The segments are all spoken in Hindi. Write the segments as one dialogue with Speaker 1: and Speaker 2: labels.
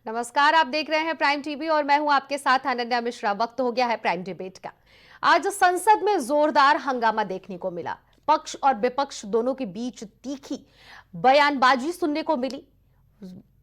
Speaker 1: नमस्कार, आप देख रहे हैं प्राइम टीवी और मैं हूं आपके साथ अनन्या मिश्रा। वक्त हो गया है प्राइम डिबेट का। आज संसद में जोरदार हंगामा देखने को मिला। पक्ष और विपक्ष दोनों के बीच तीखी बयानबाजी सुनने को मिली।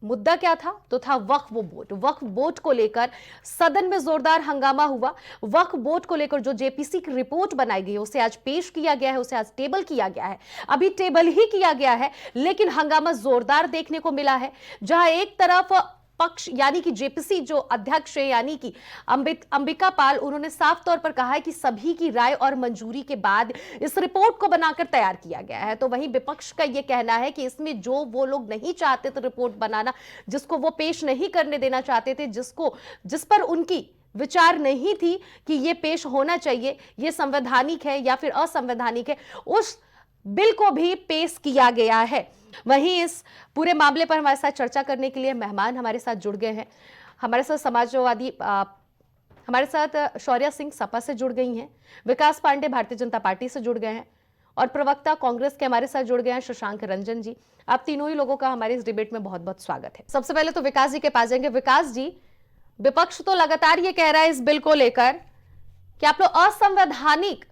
Speaker 1: मुद्दा क्या था? तो था वक्फ बोर्ड। वक्फ बोर्ड को लेकर सदन में जोरदार हंगामा हुआ। वक्फ बोर्ड को लेकर जो जेपीसी की रिपोर्ट बनाई गई है उसे आज पेश किया गया है, उसे आज टेबल किया गया है। अभी टेबल ही किया गया है, लेकिन हंगामा जोरदार देखने को मिला है। जहां एक तरफ पक्ष यानी कि जेपीसी जो अध्यक्ष है यानी कि अंबिका पाल, उन्होंने साफ तौर पर कहा है कि सभी की राय और मंजूरी के बाद इस रिपोर्ट को बनाकर तैयार किया गया है। तो वहीं विपक्ष का यह कहना है कि इसमें जो वो लोग नहीं चाहते थे रिपोर्ट बनाना, जिसको वो पेश नहीं करने देना चाहते थे, जिस पर उनकी विचार नहीं थी कि ये पेश होना चाहिए, ये संवैधानिक है या फिर असंवैधानिक है, उस बिल को भी पेश किया गया है। वहीं इस पूरे मामले पर हमारे साथ चर्चा करने के लिए मेहमान हमारे साथ जुड़ गए हैं। हमारे साथ समाजवादी हमारे साथ शौर्या सिंह सपा से जुड़ गई हैं, विकास पांडे भारतीय जनता पार्टी से जुड़ गए हैं और प्रवक्ता कांग्रेस के हमारे साथ जुड़ गए हैं शशांक रंजन जी। आप तीनों ही लोगों का हमारे इस डिबेट में बहुत बहुत स्वागत है। सबसे पहले तो विकास जी के पास जाएंगे। विकास जी, विपक्ष तो लगातार ये कह रहा है इस बिल को लेकर कि आप लोग असंवैधानिक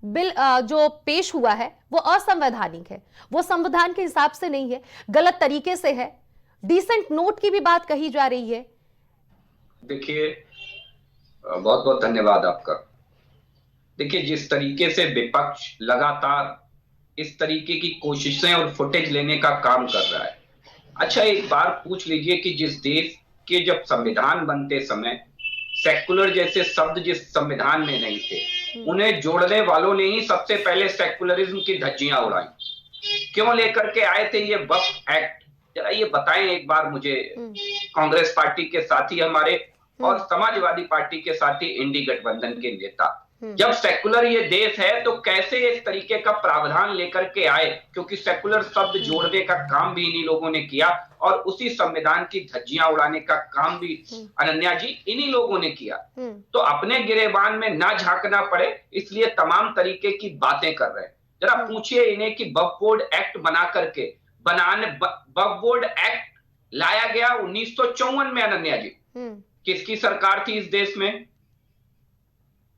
Speaker 1: बिल जो पेश हुआ है वो असंवैधानिक है, वो संविधान के हिसाब से नहीं है, गलत तरीके से है। डिसेंट नोट की भी बात कही जा रही है।
Speaker 2: देखिए, बहुत बहुत धन्यवाद आपका। देखिए, जिस तरीके से विपक्ष लगातार इस तरीके की कोशिशें और फुटेज लेने का काम कर रहा है। अच्छा, एक बार पूछ लीजिए कि जिस देश के जब संविधान बनते समय सेकुलर जैसे शब्द जिस संविधान में नहीं थे, उन्हें जोड़ने वालों ने ही सबसे पहले सेकुलरिज्म की धज्जियां उड़ाई। क्यों लेकर के आए थे ये वक्फ एक्ट? जरा ये बताएं एक बार मुझे। कांग्रेस पार्टी के साथी हमारे और समाजवादी पार्टी के साथी इंडी गठबंधन के नेता, जब सेकुलर ये देश है तो कैसे इस तरीके का प्रावधान लेकर के आए? क्योंकि सेकुलर शब्द जोड़ने का काम भी इन्हीं लोगों ने किया और उसी संविधान की धज्जियां उड़ाने का काम भी अनन्या जी इन्हीं लोगों ने किया। तो अपने गिरेबान में ना झांकना पड़े इसलिए तमाम तरीके की बातें कर रहे हैं। जरा पूछिए इन्हें कि वक्फ बोर्ड एक्ट बना करके वक्फ बोर्ड एक्ट लाया गया 1954 में। अनन्या जी, किसकी सरकार थी इस देश में?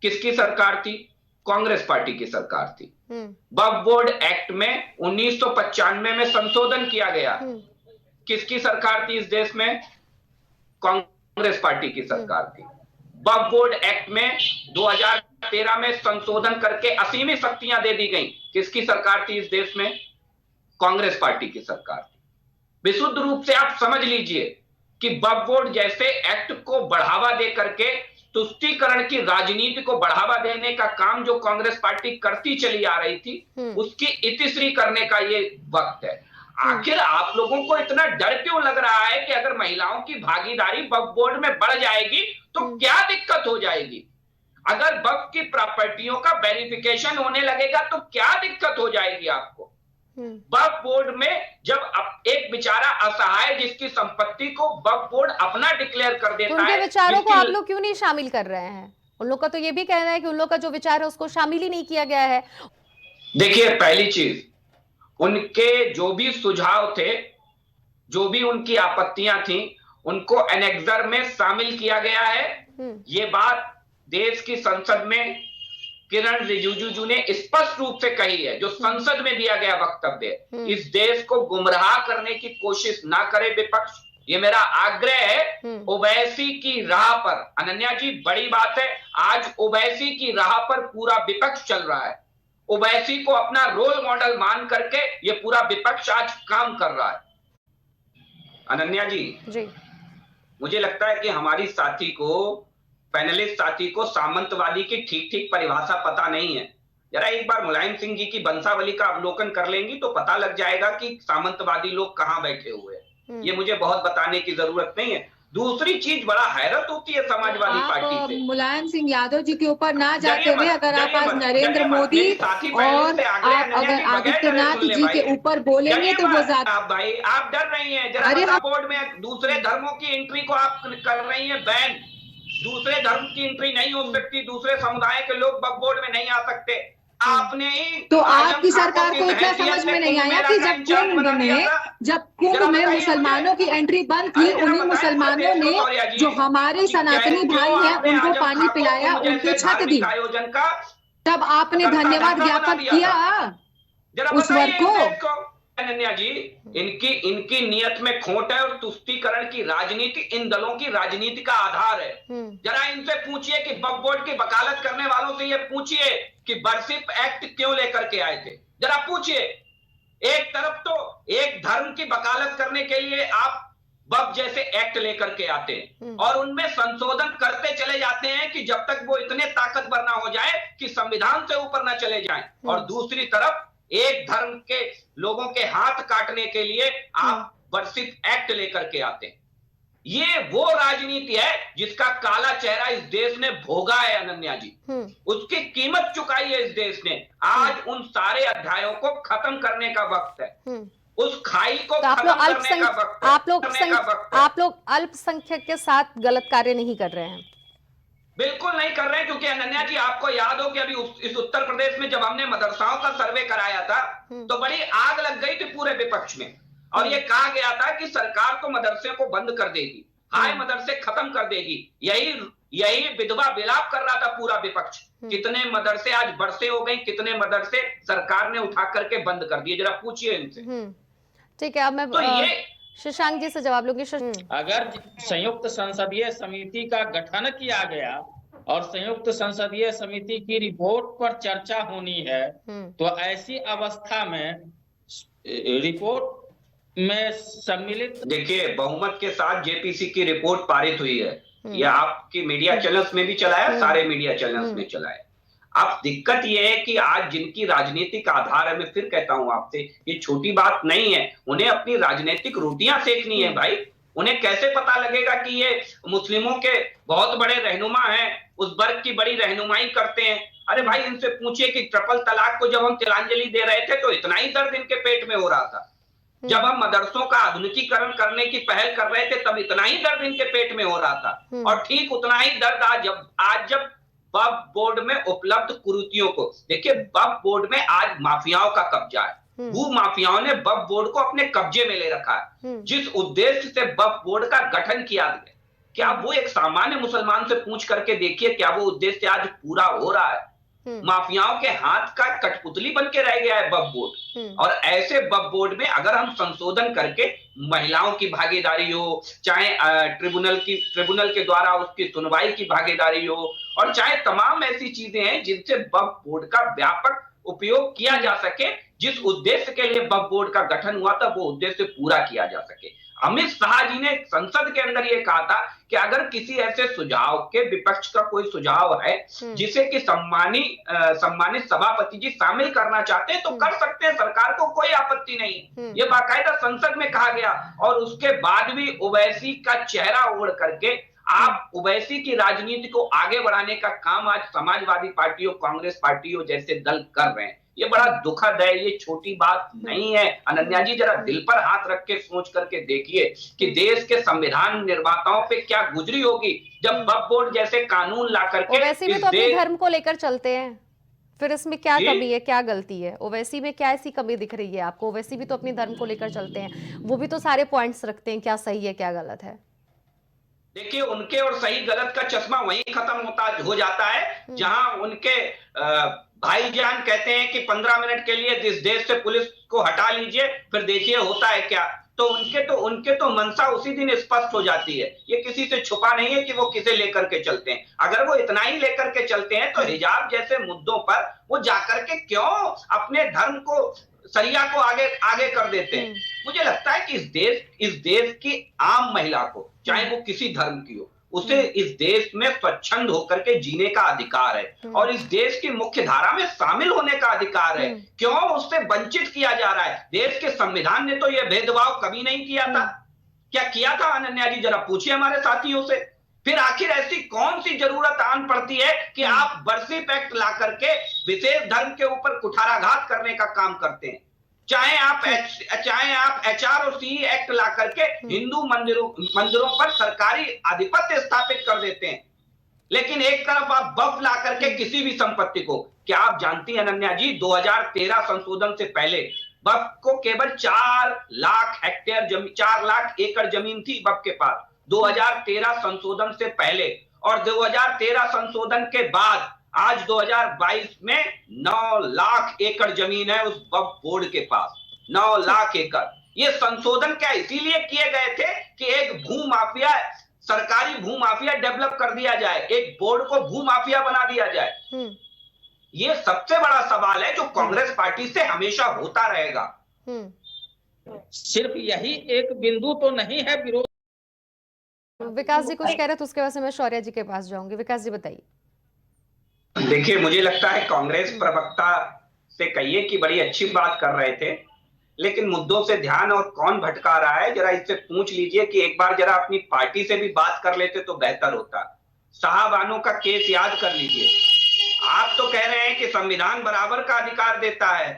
Speaker 2: किसकी सरकार थी? कांग्रेस पार्टी की सरकार थी। वक्फ बोर्ड एक्ट में 1995 में संशोधन किया गया। किसकी सरकार थी इस देश में? कांग्रेस पार्टी की सरकार थी। वक्फ बोर्ड एक्ट में 2013 में संशोधन करके असीमित शक्तियां दे दी गई। किसकी सरकार थी इस देश में? कांग्रेस पार्टी की सरकार थी। विशुद्ध रूप से आप समझ लीजिए कि वक्फ बोर्ड जैसे एक्ट को बढ़ावा दे करके तुष्टीकरण की राजनीति को बढ़ावा देने का काम जो कांग्रेस पार्टी करती चली आ रही थी, उसकी इतिश्री करने का ये वक्त है। आखिर आप लोगों को इतना डर क्यों लग रहा है कि अगर महिलाओं की भागीदारी वक्फ बोर्ड में बढ़ जाएगी तो क्या दिक्कत हो जाएगी? अगर वक्फ की प्रॉपर्टियों का वेरिफिकेशन होने लगेगा तो क्या दिक्कत हो जाएगी आपको? वक्फ बोर्ड में जब एक बेचारा असहाय जिसकी संपत्ति को वक्फ बोर्ड अपना डिक्लेयर कर देता है,
Speaker 1: उनके विचारों को आप लोग क्यों नहीं शामिल कर रहे हैं? उन लोग का तो ये भी कहना है कि उन लोग का जो विचार है उसको शामिल ही नहीं किया गया है।
Speaker 2: देखिए, पहली चीज, उनके जो भी सुझाव थे, जो भी उनकी आपत्तियां थी, उनको एनेक्सर में शामिल किया गया है। ये बात देश की संसद में किरण रिजिजू ने स्पष्ट रूप से कही है। जो संसद में दिया गया वक्तव्य, इस देश को गुमराह करने की कोशिश ना करे विपक्ष, ये मेरा आग्रह है। ओवैसी की राह पर, अनन्या जी बड़ी बात है, आज ओवैसी की राह पर पूरा विपक्ष चल रहा है। ओवैसी को अपना रोल मॉडल मान करके ये पूरा विपक्ष आज काम कर रहा है। अनन्या जी, मुझे लगता है कि हमारी साथी को, पैनलिस्ट साथी को सामंतवादी की ठीक ठीक परिभाषा पता नहीं है। जरा एक बार मुलायम सिंह जी की वंशावली का अवलोकन कर लेंगी तो पता लग जाएगा कि सामंतवादी लोग कहां बैठे हुए हैं। ये मुझे बहुत बताने की जरूरत नहीं है। दूसरी चीज, बड़ा हैरत होती है समाजवादी पार्टी से।
Speaker 3: मुलायम सिंह यादव जी के ऊपर ना जाते हुए अगर आप आज नरेंद्र मोदी और अगर आदित्यनाथ जी के ऊपर बोलेंगे तो वो ज्यादा।
Speaker 2: भाई, आप डर रही हैं। जरा बोर्ड में दूसरे धर्मों की एंट्री को आप कर रही हैं बैन। दूसरे धर्म की एंट्री नहीं हो सकती, दूसरे समुदाय के लोग वक्फ बोर्ड में नहीं आ सकते। आपने ही
Speaker 3: तो
Speaker 2: आजम
Speaker 3: आपकी
Speaker 2: खां
Speaker 3: सरकार को इतना
Speaker 2: हैसियत
Speaker 3: समझ
Speaker 2: से
Speaker 3: में नहीं
Speaker 2: कुंभ
Speaker 3: आया
Speaker 2: मेला
Speaker 3: कि
Speaker 2: का
Speaker 3: जब
Speaker 2: इंचार्ज
Speaker 3: कुंभ
Speaker 2: बना दिया
Speaker 3: में
Speaker 2: था।
Speaker 3: जब कुंभ
Speaker 2: जरा
Speaker 3: में
Speaker 2: बताइए
Speaker 3: मुसलमानों की एंट्री बंद थी,
Speaker 2: अरे जरा
Speaker 3: उन्हीं
Speaker 2: बताएं पूरे
Speaker 3: मुसलमानों
Speaker 2: देश
Speaker 3: ने
Speaker 2: को सौर्या जी
Speaker 3: जो हमारे
Speaker 2: कि
Speaker 3: सनातनी
Speaker 2: क्यों
Speaker 3: भाई हैं
Speaker 2: आपने
Speaker 3: उनको
Speaker 2: आजम
Speaker 3: पानी
Speaker 2: खां को
Speaker 3: पिलाया,
Speaker 2: कुंभ
Speaker 3: उनकी
Speaker 2: जैसे
Speaker 3: छत दी,
Speaker 2: धार्मिक आयोजन का
Speaker 3: तब आपने
Speaker 2: कर्ता
Speaker 3: धन्यवाद
Speaker 2: धर्ता बना
Speaker 3: ज्ञापन
Speaker 2: दिया
Speaker 3: किया
Speaker 2: था। जरा
Speaker 3: उस वर्ग
Speaker 2: बताइए इस
Speaker 3: को।
Speaker 2: देश को। अनन्या जी, इनकी इनकी नियत में खोट है और तुष्टीकरण की राजनीति इन दलों की राजनीति का आधार है। जरा इनसे पूछिए कि वक्फ बोर्ड की वकालत करने वालों से ये पूछिए कि बर्सिप एक्ट क्यों लेकर के आए थे। जरा पूछिए। एक तरफ तो एक धर्म की वकालत करने के लिए आप वक्फ जैसे एक्ट लेकर के आते हैं और उनमें संशोधन करते चले जाते हैं कि जब तक वो इतने ताकतवर ना हो जाए कि संविधान से ऊपर ना चले जाएं, और दूसरी तरफ एक धर्म के लोगों के हाथ काटने के लिए आप वर्षित एक्ट लेकर के आते हैं। ये वो राजनीति है जिसका काला चेहरा इस देश ने भोगा है अनन्या जी। उसकी कीमत चुकाई है इस देश ने। आज उन सारे अध्यायों को खत्म करने का वक्त है। उस खाई को
Speaker 1: तो
Speaker 2: खत्म करने का वक्त है।
Speaker 1: आप लोग अल्पसंख्यक के साथ गलत कार्य नहीं कर रहे हैं।
Speaker 2: बिल्कुल नहीं कर रहे हैं, क्योंकि अनन्या जी आपको याद हो कि अभी इस उत्तर प्रदेश में जब हमने मदरसाओं का सर्वे कराया था तो बड़ी आग लग गई थी पूरे विपक्ष में, और ये कहा गया था कि सरकार तो मदरसे को बंद कर देगी, हाय मदरसे खत्म कर देगी। यही विधवा विलाप कर रहा था पूरा विपक्ष। कितने मदरसे आज बरसे हो गए, कितने मदरसे सरकार ने उठा करके बंद कर दिए, जरा पूछिए इनसे।
Speaker 1: ठीक है, अब मैं
Speaker 2: तो ये
Speaker 1: शशांक जी से जवाब लूंगी।
Speaker 4: अगर संयुक्त संसदीय समिति का गठन किया गया और संयुक्त संसदीय समिति की रिपोर्ट पर चर्चा होनी है, तो ऐसी अवस्था में रिपोर्ट में सम्मिलित,
Speaker 2: देखिए बहुमत के साथ जेपीसी की रिपोर्ट पारित हुई है। यह आपकी मीडिया चैनल्स में भी चला है, सारे मीडिया चैनल्स में चला है। अब दिक्कत यह है कि आज जिनकी राजनीतिक आधार है, मैं फिर कहता हूं आपसे, ये छोटी बात नहीं है, उन्हें अपनी राजनीतिक रोटियां सेकनी है भाई। उन्हें कैसे पता लगेगा कि ये मुस्लिमों के बहुत बड़े रहनुमा हैं, उस वर्ग की बड़ी रहनुमाई करते हैं। अरे भाई इनसे पूछिए कि ट्रिपल तलाक को जब हम तिलांजलि दे रहे थे तो इतना ही दर्द इनके पेट में हो रहा था। जब हम मदरसों का आधुनिकीकरण करने की पहल कर रहे थे तब इतना ही दर्द इनके पेट में हो रहा था, और ठीक उतना ही दर्द आज जब वक्फ बोर्ड में उपलब्ध कुरीतियों को देखिए। वक्फ बोर्ड में आज माफियाओं का कब्जा है। भू माफियाओं ने वक्फ बोर्ड को अपने कब्जे में ले रखा है। जिस उद्देश्य से वक्फ बोर्ड का गठन किया गया, क्या वो एक सामान्य मुसलमान से पूछ करके देखिए क्या वो उद्देश्य आज पूरा हो रहा है? माफियाओं के हाथ का कठपुतली बन के रह गया है वक्फ बोर्ड। और ऐसे वक्फ बोर्ड में अगर हम संशोधन करके महिलाओं की भागीदारी हो, चाहे ट्रिब्यूनल के द्वारा उसकी सुनवाई की भागीदारी हो, और चाहे तमाम ऐसी चीजें हैं जिनसे वक्फ बोर्ड का व्यापक उपयोग किया जा सके, जिस उद्देश्य के लिए वक्फ बोर्ड का गठन हुआ था वो उद्देश्य पूरा किया जा सके। अमित शाह जी ने संसद के अंदर ये कहा था कि अगर किसी ऐसे सुझाव के, विपक्ष का कोई सुझाव है जिसे कि सम्मानित सभापति जी शामिल करना चाहते हैं तो कर सकते हैं, सरकार को कोई आपत्ति नहीं। ये बाकायदा संसद में कहा गया। और उसके बाद भी ओवैसी का चेहरा ओढ़ करके आप ओवैसी की राजनीति को आगे बढ़ाने का काम आज समाजवादी पार्टियों, कांग्रेस पार्टियों जैसे दल कर रहे हैं। ये बड़ा दुखद है, ये छोटी बात नहीं है। अनन्या जी जरा दिल पर हाथ रख के सोच करके देखिए कि देश के संविधान निर्माताओं पे क्या गुजरी होगी जब वक्फ बोर्ड जैसे कानून ला करके।
Speaker 1: ओवैसी भी तो अपने धर्म को लेकर चलते हैं, फिर इसमें क्या कमी है, क्या गलती है? ओवैसी में क्या ऐसी कमी दिख रही है आपको? ओवैसी भी तो अपने धर्म को लेकर चलते हैं, वो भी तो सारे पॉइंट्स रखते हैं, क्या सही है क्या गलत है।
Speaker 2: देखिए उनके और सही गलत का चश्मा वहीं खत्म हो जाता है जहां उनके भाईजान कहते हैं कि 15 मिनट के लिए इस देश से पुलिस को हटा लीजिए, फिर देखिए होता है क्या। तो उनके तो मंशा उसी दिन स्पष्ट हो जाती है। ये किसी से छुपा नहीं है कि वो किसे लेकर के चलते हैं। अगर वो इतना ही लेकर के चलते हैं तो हिजाब जैसे मुद्दों पर वो जाकर के क्यों अपने धर्म को, सरिया को आगे कर देते हैं। मुझे लगता है कि इस देश की आम महिला को, चाहे वो किसी धर्म की हो, उसे इस देश में स्वच्छंद होकर के जीने का अधिकार है और इस देश की मुख्य धारा में शामिल होने का अधिकार है। क्यों उससे वंचित किया जा रहा है? देश के संविधान ने तो यह भेदभाव कभी नहीं किया था। क्या किया था अनन्या जी? जरा पूछिए हमारे साथियों से। फिर आखिर ऐसी कौन सी जरूरत आन पड़ती है कि आप बर्सिप एक्ट ला करके विशेष धर्म के ऊपर कुठाराघात करने का काम करते हैं? चाहे आप HR और CE एक्ट ला करके हिंदू मंदिरों पर सरकारी आधिपत्य स्थापित कर देते हैं। लेकिन एक तरफ आप वक्फ ला करके किसी भी संपत्ति को, क्या आप जानती हैं अनन्या जी, 2013 संशोधन से पहले वक्फ को केवल 4 लाख हेक्टेयर जमीन, 4 लाख एकड़ जमीन थी वक्फ के पास 2013 संशोधन से पहले। और 2013 संशोधन के बाद आज 2022 में 9 लाख एकड़ जमीन है उस वक्फ बोर्ड के पास, 9 लाख एकड़। ये संशोधन क्या इसीलिए किए गए थे कि एक भूमाफिया, सरकारी भूमाफिया डेवलप कर दिया जाए, एक बोर्ड को भूमाफिया बना दिया जाए। ये सबसे बड़ा सवाल है जो कांग्रेस पार्टी से हमेशा होता रहेगा।
Speaker 4: सिर्फ यही एक बिंदु तो नहीं है विरोध।
Speaker 1: विकास जी कुछ कह रहे थे, उसके बाद से मैं शौर्य जी के पास जाऊंगी। विकास जी बताइए।
Speaker 2: देखिए, मुझे लगता है कांग्रेस प्रवक्ता से कहिए कि बड़ी अच्छी बात कर रहे थे, लेकिन मुद्दों से ध्यान और कौन भटका रहा है जरा इससे पूछ लीजिए कि एक बार जरा अपनी पार्टी से भी बात कर लेते तो बेहतर होता। साहबानों का केस याद कर लीजिए। आप तो कह रहे हैं कि संविधान बराबर का अधिकार देता है,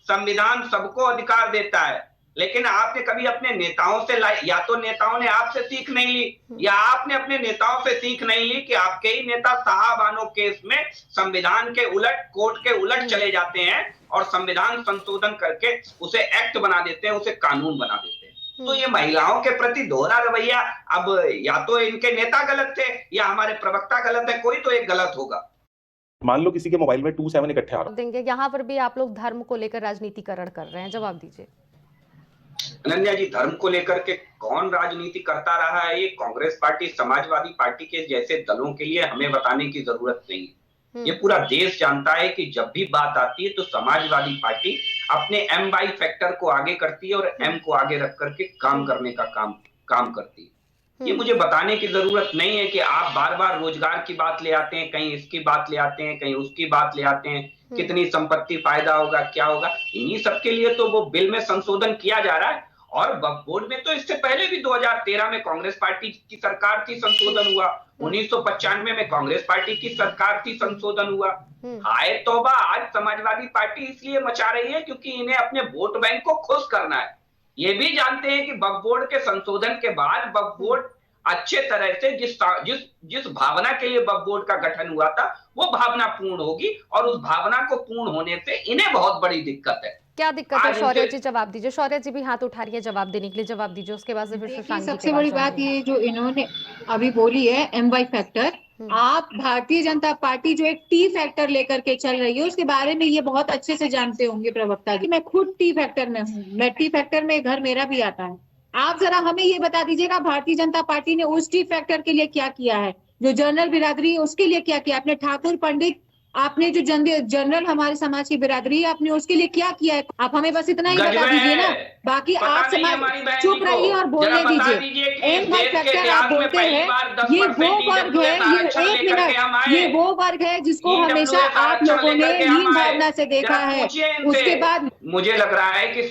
Speaker 2: संविधान सबको अधिकार देता है, लेकिन आपने कभी अपने नेताओं से, या तो नेताओं ने आपसे सीख नहीं ली या आपने अपने नेताओं से सीख नहीं ली कि आपके ही नेता साहबानों केस में संविधान के उलट, कोर्ट के उलट चले जाते हैं और संविधान संशोधन करके उसे एक्ट बना देते हैं, उसे कानून बना देते हैं। तो ये महिलाओं के प्रति दोहरा रवैया, अब या तो इनके नेता गलत थे या हमारे प्रवक्ता गलत है, कोई तो एक गलत होगा।
Speaker 5: मान लो किसी के मोबाइल में 27 इकट्ठे आ रहा
Speaker 1: देंगे, यहाँ पर भी आप लोग धर्म को लेकर राजनीतिकरण कर रहे हैं, जवाब दीजिए।
Speaker 2: अनन्या जी, धर्म को लेकर के कौन राजनीति करता रहा है ये कांग्रेस पार्टी, समाजवादी पार्टी के जैसे दलों के लिए हमें बताने की जरूरत नहीं है। ये पूरा देश जानता है कि जब भी बात आती है तो समाजवादी पार्टी अपने एम बाई फैक्टर को आगे करती है और एम को आगे रख करके काम करने का काम करती है। ये मुझे बताने की जरूरत नहीं है कि आप बार बार रोजगार की बात ले आते हैं, कहीं इसकी बात ले आते हैं, कहीं उसकी बात ले आते हैं, कितनी संपत्ति फायदा होगा, क्या होगा। इन्हीं सबके लिए तो वो बिल में संशोधन किया जा रहा है। और वक्फ बोर्ड में तो इससे पहले भी 2013 में कांग्रेस पार्टी की सरकार थी, संशोधन हुआ। 1995 में कांग्रेस पार्टी की सरकार थी, संशोधन हुआ। हाय तौबा, आज समाजवादी पार्टी इसलिए मचा रही है क्योंकि इन्हें अपने वोट बैंक को खुश करना है। ये भी जानते हैं कि वक्फ बोर्ड के संशोधन के बाद वक्फ बोर्ड अच्छे तरह से जिस भावना के लिए वक्फ बोर्ड का गठन हुआ था वो भावना पूर्ण होगी, और उस भावना को पूर्ण होने से इन्हें बहुत बड़ी दिक्कत है।
Speaker 1: क्या दिक्कत है शौर्य जी, जवाब दीजिए। शौर्य जी भी हाथ उठा रही है जवाब देने के लिए, जवाब दीजिए। उसके बाद से फिर शशांक जी।
Speaker 3: सबसे बड़ी बात ये जो इन्होंने अभी बोली है एम वाई फैक्टर, आप भारतीय जनता पार्टी जो एक टी फैक्टर लेकर के चल रही है उसके बारे में ये बहुत अच्छे से जानते होंगे प्रवक्ता जी। मैं खुद टी फैक्टर में हूँ, मैं टी फैक्टर में घर मेरा भी आता है। आप जरा हमें ये बता दीजिएगा भारतीय जनता पार्टी ने उस टी फैक्टर के लिए क्या किया है, जो जनरल बिरादरी है उसके लिए क्या किया। आपने ठाकुर पंडित, आपने जो जनरल हमारे समाज की बिरादरी है, आपने उसके लिए क्या किया है। आप हमें बस इतना ही बता दीजिए ना, बाकी आप समाज चुप रहिए और बोलने दीजिए। एम वाई फैक्टर आप बोलते हैं, ये वो वर्ग है, ये एक मिनट, ये वो वर्ग है जिसको हमेशा आप लोगों ने हीन भावना से देखा है। उसके बाद
Speaker 2: मुझे लग रहा है कि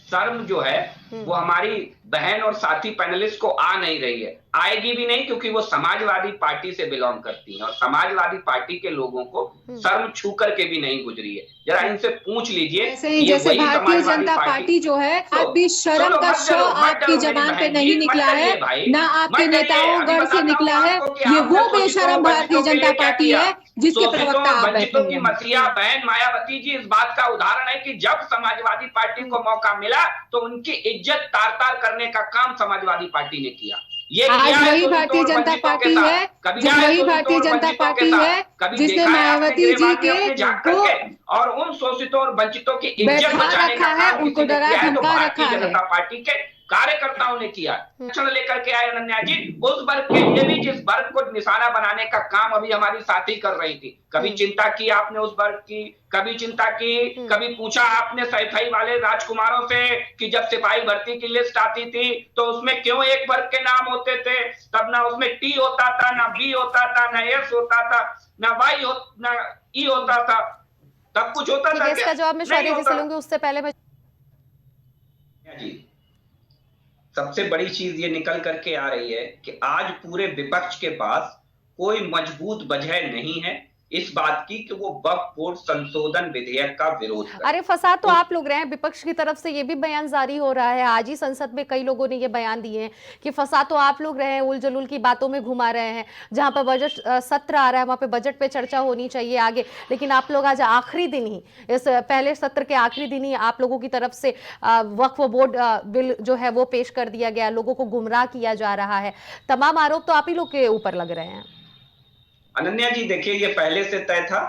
Speaker 2: शर्म जो है वो हमारी बहन और साथी पैनलिस्ट को आ नहीं रही है, आएगी भी नहीं, क्योंकि वो समाजवादी पार्टी से बिलोंग करती हैं और समाजवादी पार्टी के लोगों को शर्म छू करके भी नहीं गुजरी है। जरा इनसे पूछ लीजिए।
Speaker 3: जैसे भारतीय जनता पार्टी जो है, अभी शर्म का श आपकी जबान पे नहीं निकला है, ना आपके नेताओं गढ़ से निकला है। ये वो बेशरम भारतीय जनता पार्टी है जिसके प्रवक्ता आप बैठे हैं।
Speaker 2: मसीहा बहन मायावती जी इस बात का उदाहरण है कि जब समाजवादी पार्टी को मौका मिला तो उनकी इज्जत तार-तार करने का काम समाजवादी पार्टी ने किया। ये
Speaker 3: आज वही भारतीय जनता पार्टी है, जब वही भारतीय जनता पार्टी है जिसने मायावती जी के
Speaker 2: और उन शोषितों और वंचितों की इज्जत बचाने का काम
Speaker 3: उनको डरा धमका रखा
Speaker 2: भारतीय जनता पार्टी के कार्यकर्ताओं ने किया। लेकर के आए अनन्या जी, उस वर्ग के लिए भी जिस वर्ग को निशाना बनाने का काम अभी हमारी साथी कर रही थी। कभी चिंता की आपने उस वर्ग की, कभी चिंता की, कभी पूछा आपने सैफई वाले राजकुमारों से कि जब सिपाही भर्ती की लिस्ट आती थी तो उसमें क्यों एक वर्ग के नाम होते थे, तब ना उसमें टी होता था, ना बी होता था, ना एस होता था, ना वाई ना ई होता था, तब कुछ होता था।
Speaker 1: इसका जवाब मैं शौर्य जी से लूंगी, उससे पहले मैं
Speaker 2: सबसे बड़ी चीज ये निकल करके आ रही है कि आज पूरे विपक्ष के पास कोई मजबूत वजह नहीं है इस बात की कि वो वक्फ बोर्ड संशोधन विधेयक का विरोध करें।
Speaker 1: अरे फसाद तो आप लोग रहे हैं, विपक्ष की तरफ से ये भी बयान जारी हो रहा है। आज ही संसद में कई लोगों ने ये बयान दिए हैं कि फसाद तो आप लोग रहे हैं, उल जलूल की बातों में घुमा रहे हैं। जहां पर बजट सत्र आ रहा है वहां पे बजट पे चर्चा होनी चाहिए आगे, लेकिन आप लोग आज आखिरी दिन ही, इस पहले सत्र के आखिरी दिन ही आप लोगों की तरफ से वक्फ बोर्ड बिल जो है वो पेश कर दिया गया, लोगों को गुमराह किया जा रहा है। तमाम आरोप तो आप ही लोग के ऊपर लग रहे हैं।
Speaker 2: अनन्या जी देखिए, ये पहले से तय था।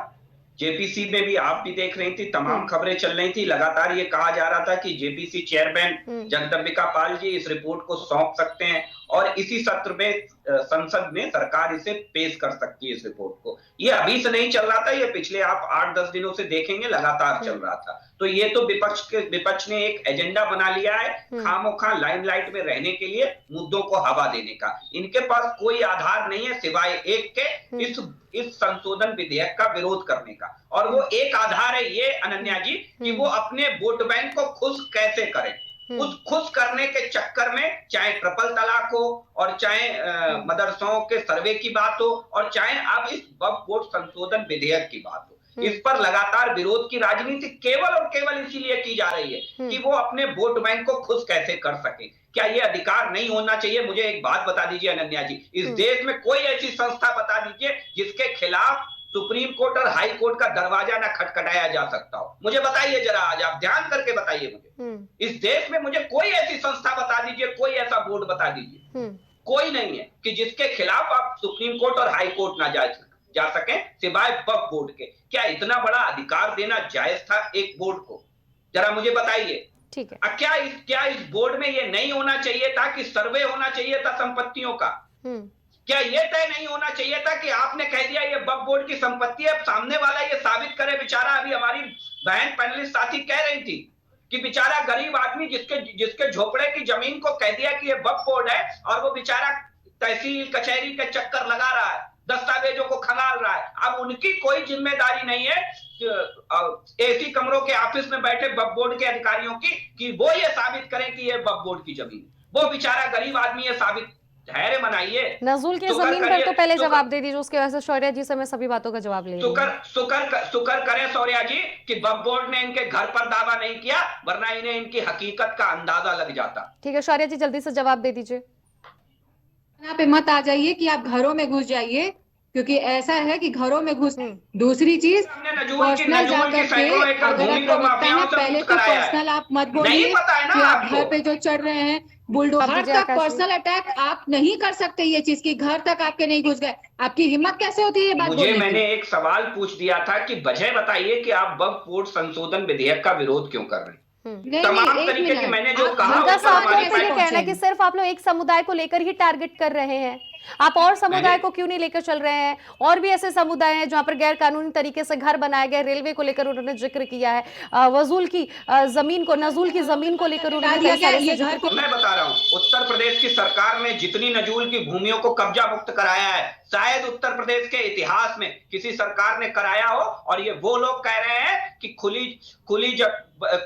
Speaker 2: जेपीसी में भी आप भी देख रही थी, तमाम खबरें चल रही थी। लगातार ये कहा जा रहा था कि जेपीसी चेयरमैन जगदम्बिका पाल जी इस रिपोर्ट को सौंप सकते हैं और इसी सत्र में संसद में सरकार इसे पेश कर सकती है, इस रिपोर्ट को। ये अभी से नहीं चल रहा था, ये पिछले आप 8-10 दिनों से देखेंगे लगातार चल रहा था। तो ये तो विपक्ष ने एक एजेंडा बना लिया है खामोखा लाइमलाइट में रहने के लिए, मुद्दों को हवा देने का। इनके पास कोई आधार नहीं है सिवाय एक के, इस संशोधन विधेयक का विरोध करने का। और वो एक आधार है ये अनन्या जी कि वो अपने वोट बैंक को खुश कैसे करें। उस खुश करने के चक्कर में चाहे ट्रिपल तलाक हो और चाहे मदरसों के सर्वे की बात हो और चाहे अब इस वक्फ बोर्ड संशोधन विधेयक की बात हो, इस पर लगातार विरोध की राजनीति केवल और केवल इसीलिए की जा रही है कि वो अपने वोट बैंक को खुश कैसे कर सके। क्या ये अधिकार नहीं होना चाहिए? मुझे एक बात बता दीजिए अनन्या जी, इस देश में कोई ऐसी संस्था बता दीजिए जिसके खिलाफ सुप्रीम कोर्ट और हाई कोर्ट का दरवाजा ना खटखटाया जा सकता हो। मुझे बताइए जरा, आज आप ध्यान करके बताइए मुझे, इस देश में मुझे कोई ऐसी संस्था बता दीजिए, कोई ऐसा बोर्ड बता दीजिए, कोई नहीं है कि जिसके खिलाफ आप सुप्रीम कोर्ट और हाई कोर्ट ना जा सके सिवाय वक्फ बोर्ड के। क्या इतना बड़ा अधिकार देना जायज था एक बोर्ड को? जरा मुझे बताइए।
Speaker 1: ठीक है,
Speaker 2: क्या इस बोर्ड में ये नहीं होना चाहिए था कि सर्वे होना चाहिए था संपत्तियों का? क्या ये तय नहीं होना चाहिए था कि आपने कह दिया ये वक्फ बोर्ड की संपत्ति है, सामने वाला ये साबित करे? बेचारा अभी हमारी बहन पैनलिस्ट साथी कह रही थी कि बेचारा गरीब आदमी जिसके झोपड़े की जमीन को कह दिया कि ये वक्फ बोर्ड है और वो बेचारा तहसील कचहरी के चक्कर लगा रहा है, दस्तावेजों को खंगाल रहा है। अब उनकी कोई जिम्मेदारी नहीं है एसी कमरों के ऑफिस में बैठे वक्फ बोर्ड के अधिकारियों की कि वो ये साबित करें कि ये वक्फ बोर्ड की जमीन। वो बेचारा गरीब आदमी ये साबित, धैर्य मनाइए।
Speaker 1: नजूल की जमीन पर तो पहले जवाब दे दीजिए, उसके वजह से शौर्या जी से मैं सभी बातों का जवाब ले
Speaker 2: शुक्र करें शौर्या जी कि वक्फ बोर्ड ने इनके घर पर दावा नहीं किया, वरना इन्हें इनकी हकीकत का अंदाजा लग जाता।
Speaker 1: ठीक है शौर्या जी, जल्दी से जवाब दे दीजिए।
Speaker 3: यहाँ पे मत आ जाइए कि आप घरों में घुस जाइए, क्योंकि ऐसा है कि घरों में घुस। दूसरी चीज, पर्सनल जाकर के अगर आप प्रवक्ता हैं, पहले तो पर्सनल आप मत बोलिए कि आप घर पे जो चढ़ रहे हैं बुलडोजर तक पर्सनल अटैक आप नहीं कर सकते। ये चीज की घर तक आपके नहीं घुस गए, आपकी हिम्मत कैसे होती है ये बात बोलने की?
Speaker 2: मैंने एक सवाल पूछ दिया था कि वजह बताइए कि आप वक्फ बोर्ड संशोधन विधेयक का विरोध क्यों कर रहे हैं। तमाम तरीके की मैंने जो कहा,
Speaker 1: ये कहना है कि सिर्फ आप लोग एक समुदाय को लेकर ही टारगेट कर रहे हैं, आप और समुदाय को क्यों नहीं लेकर चल रहे हैं? और भी ऐसे समुदाय हैं जहां पर गैर कानूनी तरीके से घर बनाए गए, रेलवे को लेकर उन्होंने जिक्र किया है, नजूल की जमीन को लेकर उन्होंने
Speaker 2: मैं बता रहा हूं, उत्तर प्रदेश की सरकार ने जितनी नजूल की भूमियों को कब्जा मुक्त कराया है, शायद उत्तर प्रदेश के इतिहास में किसी सरकार ने कराया हो। और ये वो लोग कह रहे हैं कि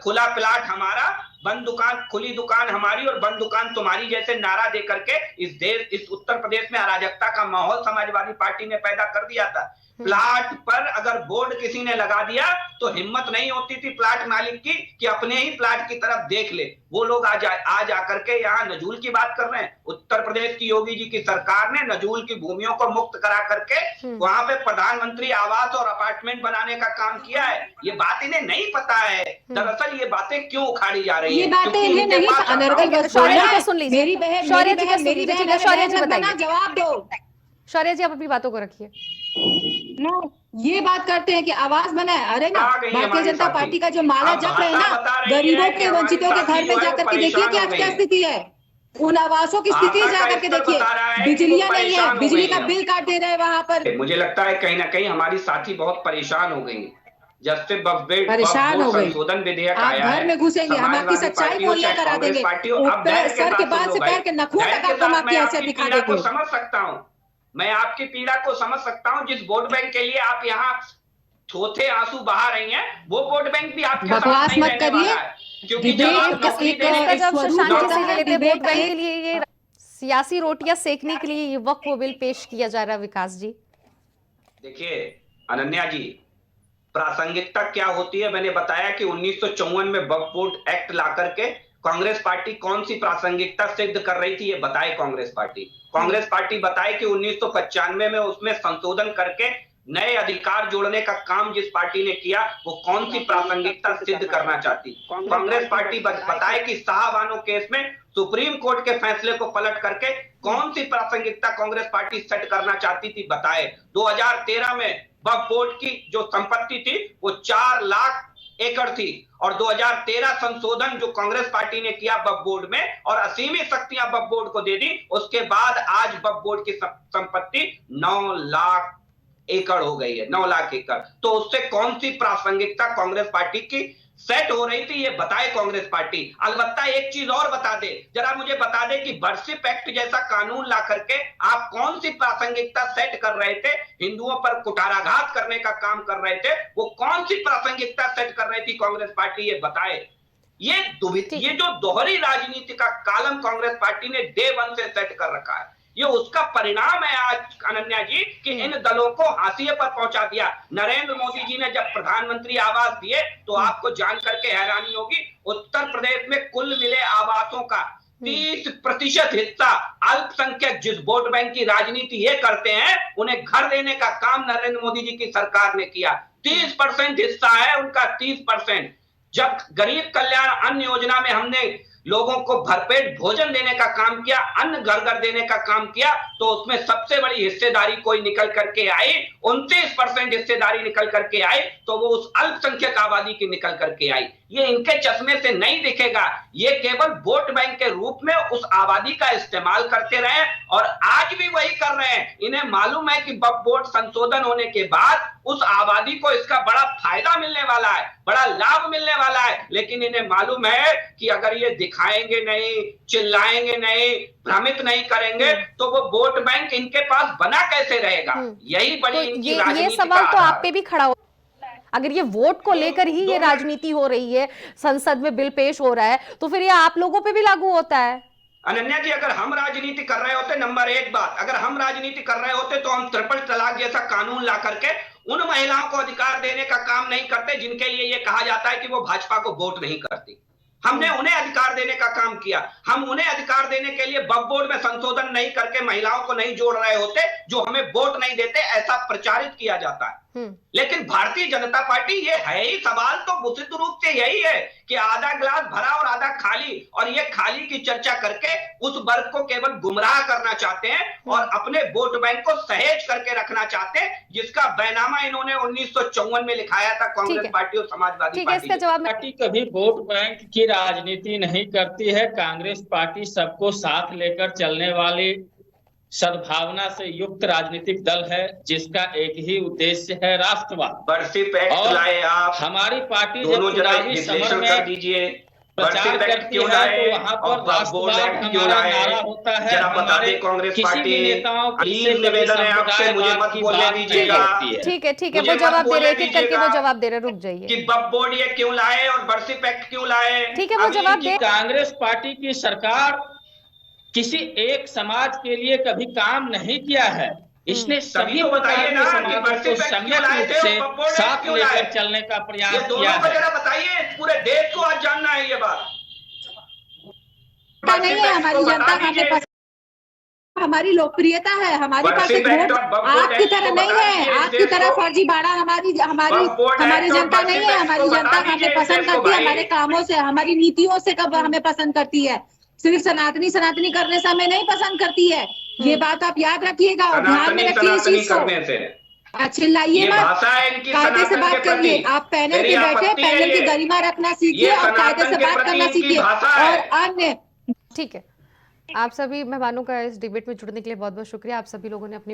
Speaker 2: खुला प्लाट हमारा, बंद दुकान, खुली दुकान हमारी और बंद दुकान तुम्हारी जैसे नारा दे करके इस उत्तर प्रदेश में अराजकता का माहौल समाजवादी पार्टी ने पैदा कर दिया था। प्लाट पर अगर बोर्ड किसी ने लगा दिया तो हिम्मत नहीं होती थी प्लाट मालिक की कि अपने ही प्लाट की तरफ देख ले। वो लोग आज आकर के यहाँ नजूल की बात कर रहे हैं। उत्तर प्रदेश की योगी जी की सरकार ने नजूल की भूमियों को मुक्त करा करके वहां पे प्रधानमंत्री आवास और अपार्टमेंट बनाने का काम किया है। ये बात इन्हें नहीं पता है। दरअसल ये बातें क्यों उखाड़ी जा रही है?
Speaker 3: ये बातें इन्हें नहीं,
Speaker 1: शौर्या को सुन लीजिए,
Speaker 3: मेरी बहन
Speaker 1: शौर्या जी बताइए,
Speaker 3: जवाब दो।
Speaker 1: शौर्या जी आप अपनी बातों को रखिए।
Speaker 3: ये बात करते हैं कि आवाज बनाए, अरे ना भारतीय जनता पार्टी का जो माला जप है ना, गरीबों के वंचितों के घर में जाकर के देखिए कि आज क्या स्थिति है। उन आवासों की स्थिति जाकर के देखिए, बिजलियां नहीं है, बिजली का बिल काट दे रहे हैं वहां पर।
Speaker 2: मुझे लगता है कहीं ना कहीं हमारी साथी बहुत परेशान हो गई, जब से
Speaker 3: परेशान हो गई।
Speaker 2: संशोधन विधेयक
Speaker 3: आप
Speaker 2: आया है।
Speaker 3: घर में घुसेंगे, हम आपकी सच्चाई मुहैया करा देंगे, सर के बाद से पैर के नखून तक हम आपकी हैसियत दिखा देंगे।
Speaker 2: समझ सकता हूँ, मैं आपकी पीड़ा को समझ सकता हूँ। जिस वोट बैंक के लिए आप यहाँ थोथे आंसू बहा रही हैं, वो वोट बैंक भी आपके
Speaker 3: बकवास मत करिए,
Speaker 1: क्योंकि जब वोट बैंक के लिए ये सियासी रोटियां सेकने के लिए ये वक्फ बिल पेश किया जा रहा है। विकास जी
Speaker 2: देखिए, अनन्या जी, प्रासंगिकता क्या होती है मैंने बताया कि 1954 में वक्फ बोर्ड एक्ट ला करके कांग्रेस पार्टी कौन सी प्रासंगिकता सिद्ध कर रही थी, ये बताए कांग्रेस पार्टी। कांग्रेस पार्टी बताए कि 1995 में उसमें संशोधन करके नए अधिकार जोड़ने का काम जिस पार्टी ने किया वो कौन सी प्रासंगिकता सिद्ध करना चाहती। कांग्रेस पार्टी बताए कि शाहबानो केस में सुप्रीम कोर्ट के फैसले को पलट करके कौन सी प्रासंगिकता कांग्रेस पार्टी सेट करना चाहती थी, बताए। 2013 में वक्फ बोर्ड की जो संपत्ति थी वो 4 लाख एकड़ थी और 2013 संशोधन जो कांग्रेस पार्टी ने किया वक्फ बोर्ड में और असीमित शक्तियां वक्फ बोर्ड को दे दी, उसके बाद आज वक्फ बोर्ड की संपत्ति 9 लाख एकड़ हो गई है, 9 लाख एकड़। तो उससे कौन सी प्रासंगिकता कांग्रेस पार्टी की सेट हो रही थी, ये बताए कांग्रेस पार्टी। अलबत्ता एक चीज और बता दे, जरा मुझे बता दे कि वर्शिप एक्ट जैसा कानून ला करके आप कौन सी प्रासंगिकता सेट कर रहे थे, हिंदुओं पर कुठाराघात करने का काम कर रहे थे, वो कौन सी प्रासंगिकता सेट कर रही थी कांग्रेस पार्टी, ये बताए। ये जो दोहरी राजनीति का कालम कांग्रेस पार्टी ने डे 1 से सेट कर रखा है, ये उसका परिणाम है आज अनन्या जी कि इन दलों को हाशिए पर पहुंचा दिया। नरेंद्र मोदी जी ने जब प्रधानमंत्री आवास दिए तो आपको जान करके हैरानी होगी, उत्तर प्रदेश में कुल मिले आवासों का 30% हिस्सा अल्पसंख्यक जिस वोट बैंक की राजनीति ये करते हैं उन्हें घर देने का काम नरेंद्र मोदी जी की सरकार ने किया। 30% हिस्सा है उनका, 30%। जब गरीब कल्याण अन्न योजना में हमने लोगों को भरपेट भोजन देने का काम किया, अन्न घर घर देने का काम किया, तो उसमें सबसे बड़ी हिस्सेदारी कोई निकल करके आई, 29% हिस्सेदारी निकल करके आई, तो वो उस अल्पसंख्यक आबादी की निकल करके आई। ये इनके चश्मे से नहीं दिखेगा, ये केवल वोट बैंक के रूप में उस आबादी का इस्तेमाल करते रहे और आज भी वही कर रहे हैं। इन्हें मालूम है कि वक्फ बोर्ड संशोधन होने के बाद उस आबादी को इसका बड़ा फायदा मिलने वाला है, बड़ा लाभ मिलने वाला है, लेकिन इन्हें मालूम है कि अगर ये दिखाएंगे नहीं, चिल्लाएंगे नहीं, भ्रमित नहीं करेंगे तो वो वोट बैंक इनके पास बना कैसे रहेगा। यही बड़ी इनकी राजनीति
Speaker 1: ये सवाल तो आप पे भी खड़ा हो, अगर ये वोट को लेकर ही ये राजनीति हो रही है, संसद में बिल पेश हो रहा है, तो फिर ये आप लोगों पे भी लागू होता है।
Speaker 2: अनन्या जी, अगर हम राजनीति कर रहे होते, नंबर एक बात, अगर हम राजनीति कर रहे होते तो हम ट्रिपल तलाक जैसा कानून ला करके उन महिलाओं को अधिकार देने का काम नहीं करते जिनके लिए ये कहा जाता है कि वो भाजपा को वोट नहीं करती। हमने उन्हें अधिकार देने का काम किया। हम उन्हें अधिकार देने के लिए वक्फ बोर्ड में संशोधन नहीं करके महिलाओं को नहीं जोड़ रहे होते जो हमें वोट नहीं देते, ऐसा प्रचारित किया जाता है। लेकिन भारतीय जनता पार्टी, ये है ही सवाल तो निश्चित रूप से यही है कि आधा गिलास भरा और आधा खाली, और ये खाली की चर्चा करके उस वर्ग को केवल गुमराह करना चाहते हैं और अपने वोट बैंक को सहेज करके रखना चाहते हैं, जिसका बैनामा इन्होंने 1954 में लिखाया था कांग्रेस पार्टी और समाजवादी पार्टी।
Speaker 1: इसका जवाब
Speaker 4: पार्टी कभी वोट बैंक की राजनीति नहीं करती है। कांग्रेस पार्टी सबको साथ लेकर चलने वाली सद्भावना से युक्त राजनीतिक दल है जिसका एक ही उद्देश्य है, राष्ट्रवाद।
Speaker 2: और लाए आप,
Speaker 4: हमारी पार्टी
Speaker 2: दोनों
Speaker 4: जब चुनावी समर में
Speaker 2: दीजिए
Speaker 4: प्रचार करती है तो वहां पर राष्ट्रवाद हमारा नारा होता है। हमारे किसी भी नेताओं की
Speaker 2: निवेदन है आपसे, मुझे मत बोलने दीजिएगा।
Speaker 1: ठीक है, वो जवाब दे रहे, एक एक करके वो जवाब दे रहे, रुक जाइए।
Speaker 2: कि वक्फ बोर्ड ये क्यों लाए और वर्शिप एक्ट क्यों लाए?
Speaker 1: ठीक है, वो जवाब दे।
Speaker 4: कांग्रेस पार्टी की सरकार किसी एक समाज के लिए कभी काम नहीं किया है। इसने सभी प्रकार के समाजों को सम्यक रूप से साथ लेकर चलने का प्रयास किया है।
Speaker 2: बताइए, पूरे देश को आज जानना है ये बात।
Speaker 3: नहीं है हमारी जनता का, हमारी लोकप्रियता है, हमारे पास एक वोट आपकी तरह नहीं है, आपकी तरह फर्जीवाड़ा हमारी जनता नहीं है। हमारी जनता हमें पसंद करती है, हमारे कामों से, हमारी नीतियों से कब हमें पसंद करती है। सिर्फ सनातनी करने से हमें नहीं पसंद करती है, ये बात आप याद रखिएगा और ध्यान में रखिए इस चीज को। चिल्लाइए मत, कायदे से बात करिए। आप पैनल के बैठे, पैनल की गरिमा रखना सीखिए और कायदे से बात करना सीखिए। और अन्य
Speaker 1: ठीक है, आप सभी मेहमानों का इस डिबेट में जुड़ने के लिए बहुत बहुत शुक्रिया। आप सभी लोगों ने अपनी